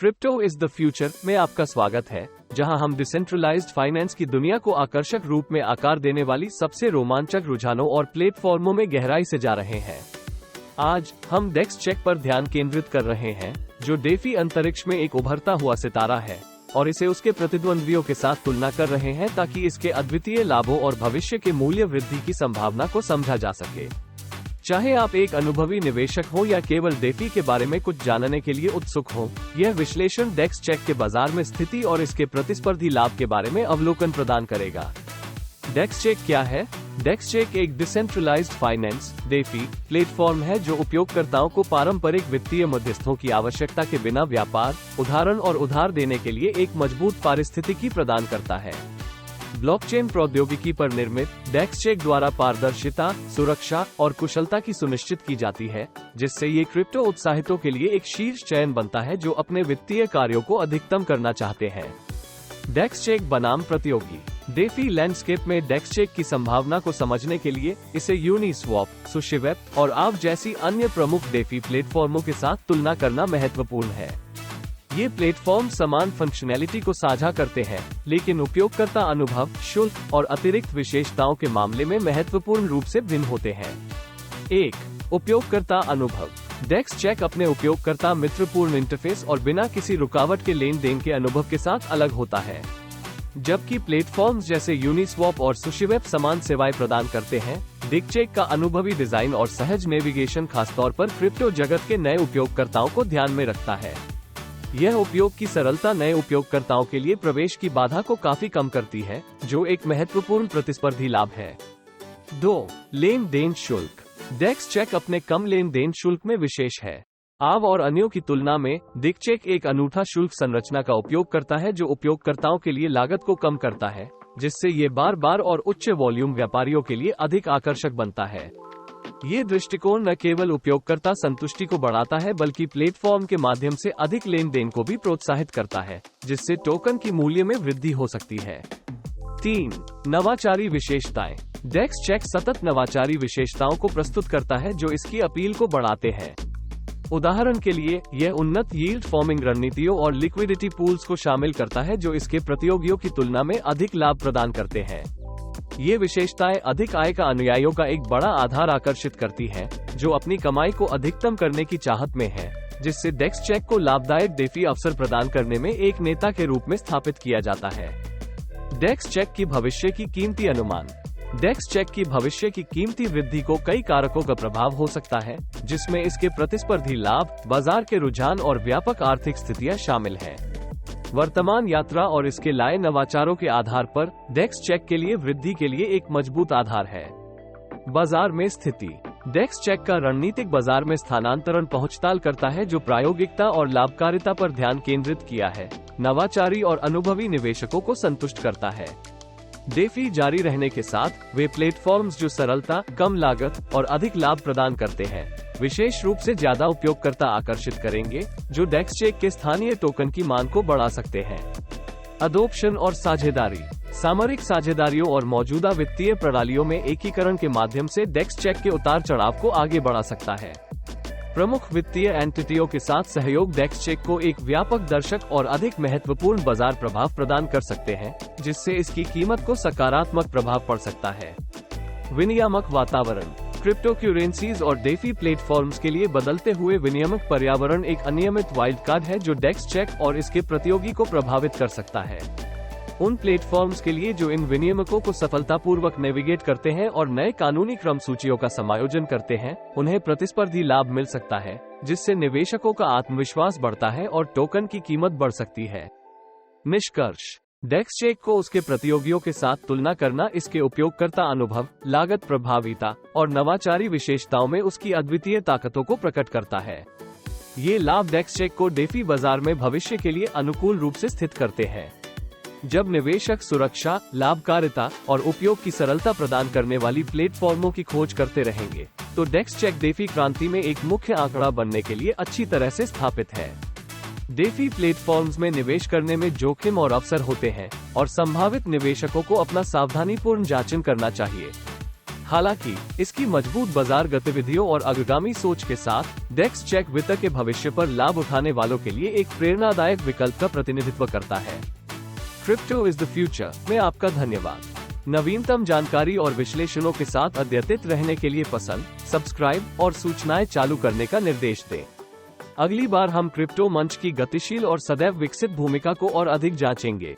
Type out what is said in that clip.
Crypto is the future में आपका स्वागत है, जहां हम डिसेंट्रलाइज्ड फाइनेंस की दुनिया को आकर्षक रूप में आकार देने वाली सबसे रोमांचक रुझानों और प्लेटफॉर्मों में गहराई से जा रहे हैं। आज हम डेक्स चेक पर ध्यान केंद्रित कर रहे हैं, जो डेफी अंतरिक्ष में एक उभरता हुआ सितारा है, और इसे उसके प्रतिद्वंद्वियों के साथ तुलना कर रहे हैं ताकि इसके अद्वितीय लाभों और भविष्य के मूल्य वृद्धि की संभावना को समझा जा सके। चाहे आप एक अनुभवी निवेशक हो या केवल डेफी के बारे में कुछ जानने के लिए उत्सुक हो, यह विश्लेषण डेक्स चेक के बाजार में स्थिति और इसके प्रतिस्पर्धी लाभ के बारे में अवलोकन प्रदान करेगा। डेक्स चेक क्या है? डेक्स चेक एक डिसेंट्रलाइज्ड फाइनेंस डेफी प्लेटफॉर्म है जो उपयोगकर्ताओं को पारंपरिक वित्तीय मध्यस्थों की आवश्यकता के बिना व्यापार, उधार देने के लिए एक मजबूत पारिस्थितिकी प्रदान करता है। ब्लॉकचेन प्रौद्योगिकी पर निर्मित डेक्स चेक द्वारा पारदर्शिता, सुरक्षा और कुशलता की सुनिश्चित की जाती है, जिससे ये क्रिप्टो उत्साहितों के लिए एक शीर्ष चयन बनता है जो अपने वित्तीय कार्यों को अधिकतम करना चाहते हैं। डेक्स चेक बनाम प्रतियोगी। डेफी लैंडस्केप में डेक्स चेक की संभावना को समझने के लिए इसे यूनिस्वैप, सुशिवेप और आव जैसी अन्य प्रमुख डेफी प्लेटफॉर्मों के साथ तुलना करना महत्वपूर्ण है। ये प्लेटफॉर्म समान फंक्शनैलिटी को साझा करते हैं, लेकिन उपयोगकर्ता अनुभव, शुल्क और अतिरिक्त विशेषताओं के मामले में महत्वपूर्ण रूप से भिन्न होते हैं। 1. उपयोगकर्ता अनुभव। डेक्स चेक अपने उपयोगकर्ता मित्रपूर्ण इंटरफेस और बिना किसी रुकावट के लेन देन के अनुभव के साथ अलग होता है। जबकि प्लेटफॉर्म्स जैसे यूनिस्वैप और सुशिवेप समान सेवाएं प्रदान करते हैं, डेक्स चेक का अनुभवी डिजाइन और सहज नेविगेशन खासतौर पर क्रिप्टो जगत के नए उपयोगकर्ताओं को ध्यान में रखता है। यह उपयोग की सरलता नए उपयोगकर्ताओं के लिए प्रवेश की बाधा को काफी कम करती है, जो एक महत्वपूर्ण प्रतिस्पर्धी लाभ है। 2. लेन देन शुल्क। डेक्स चेक अपने कम लेन देन शुल्क में विशेष है। आव और अन्यों की तुलना में डेक्स चेक एक अनूठा शुल्क संरचना का उपयोग करता है जो उपयोगकर्ताओं के लिए लागत को कम करता है, जिससे ये बार और उच्च वॉल्यूम व्यापारियों के लिए अधिक आकर्षक बनता है। ये दृष्टिकोण न केवल उपयोगकर्ता संतुष्टि को बढ़ाता है बल्कि प्लेटफॉर्म के माध्यम से अधिक लेन देन को भी प्रोत्साहित करता है, जिससे टोकन की मूल्य में वृद्धि हो सकती है। 3. नवाचारी विशेषताएं। डेक्स चेक सतत नवाचारी विशेषताओं को प्रस्तुत करता है जो इसकी अपील को बढ़ाते हैं। उदाहरण के लिए, यह उन्नत यील्ड फॉर्मिंग रणनीतियों और लिक्विडिटी पूल्स को शामिल करता है जो इसके प्रतियोगियों की तुलना में अधिक लाभ प्रदान करते हैं। ये विशेषताएं अधिक आय का अनुयायियों का एक बड़ा आधार आकर्षित करती हैं, जो अपनी कमाई को अधिकतम करने की चाहत में है, जिससे डेक्स चेक को लाभदायक डेफी अवसर प्रदान करने में एक नेता के रूप में स्थापित किया जाता है। डेक्स चेक की भविष्य की कीमती अनुमान। डेक्स चेक की भविष्य की कीमती वृद्धि को कई कारकों का प्रभाव हो सकता है, जिसमें इसके प्रतिस्पर्धी लाभ, बाजार के रुझान और व्यापक आर्थिक स्थितियां शामिल हैं। वर्तमान यात्रा और इसके लाए नवाचारों के आधार पर डेक्स चेक के लिए वृद्धि के लिए एक मजबूत आधार है। बाजार में स्थिति। डेक्स चेक का रणनीतिक बाजार में स्थानांतरण पहुंचताल करता है जो प्रायोगिकता और लाभकारिता पर ध्यान केंद्रित किया है, नवाचारी और अनुभवी निवेशकों को संतुष्ट करता है। डेफी जारी रहने के साथ वे प्लेटफॉर्म्स जो सरलता, कम लागत और अधिक लाभ प्रदान करते हैं, विशेष रूप से ज्यादा उपयोगकर्ता आकर्षित करेंगे, जो डेक्स चेक के स्थानीय टोकन की मांग को बढ़ा सकते हैं। अडॉप्शन और साझेदारी। सामरिक साझेदारियों और मौजूदा वित्तीय प्रणालियों में एकीकरण के माध्यम से डेक्स चेक के उतार चढ़ाव को आगे बढ़ा सकता है। प्रमुख वित्तीय एंटिटियों के साथ सहयोग डेक्स चेक को एक व्यापक दर्शक और अधिक महत्वपूर्ण बाजार प्रभाव प्रदान कर सकते हैं, जिससे इसकी कीमत को सकारात्मक प्रभाव पड़ सकता है। विनियामक वातावरण। क्रिप्टो करेंसीज और डेफी प्लेटफॉर्म्स के लिए बदलते हुए विनियामक पर्यावरण एक अनियमित वाइल्ड कार्ड है जो डेक्स चेक और इसके प्रतियोगी को प्रभावित कर सकता है। उन प्लेटफॉर्म्स के लिए जो इन विनियमकों को सफलतापूर्वक नेविगेट करते हैं और नए कानूनी क्रम सूचियों का समायोजन करते हैं, उन्हें प्रतिस्पर्धी लाभ मिल सकता है, जिससे निवेशकों का आत्मविश्वास बढ़ता है और टोकन की कीमत बढ़ सकती है। निष्कर्ष। डेक्स चेक को उसके प्रतियोगियों के साथ तुलना करना इसके उपयोगकर्ता अनुभव, लागत प्रभावीता और नवाचारी विशेषताओं में उसकी अद्वितीय ताकतों को प्रकट करता है। ये लाभ डेक्स चेक को डेफी बाजार में भविष्य के लिए अनुकूल रूप से स्थित करते हैं। जब निवेशक सुरक्षा, लाभकारिता और उपयोग की सरलता प्रदान करने वाली प्लेटफॉर्मों की खोज करते रहेंगे, तो डेक्स चेक डेफी क्रांति में एक मुख्य आंकड़ा बनने के लिए अच्छी तरह से स्थापित है। डेफी प्लेटफॉर्म्स में निवेश करने में जोखिम और अवसर होते हैं, और संभावित निवेशकों को अपना सावधानीपूर्ण जांचन करना चाहिए। हालांकि इसकी मजबूत बाजार गतिविधियों और अग्रगामी सोच के साथ डेक्स चेक वित्त के भविष्य पर लाभ उठाने वालों के लिए एक प्रेरणादायक विकल्प का प्रतिनिधित्व करता है। क्रिप्टो इज द फ्यूचर में आपका धन्यवाद। नवीनतम जानकारी और विश्लेषणों के साथ अद्यतित रहने के लिए पसंद, सब्सक्राइब और सूचनाएं चालू करने का निर्देश दें। अगली बार हम क्रिप्टो मंच की गतिशील और सदैव विकसित भूमिका को और अधिक जांचेंगे।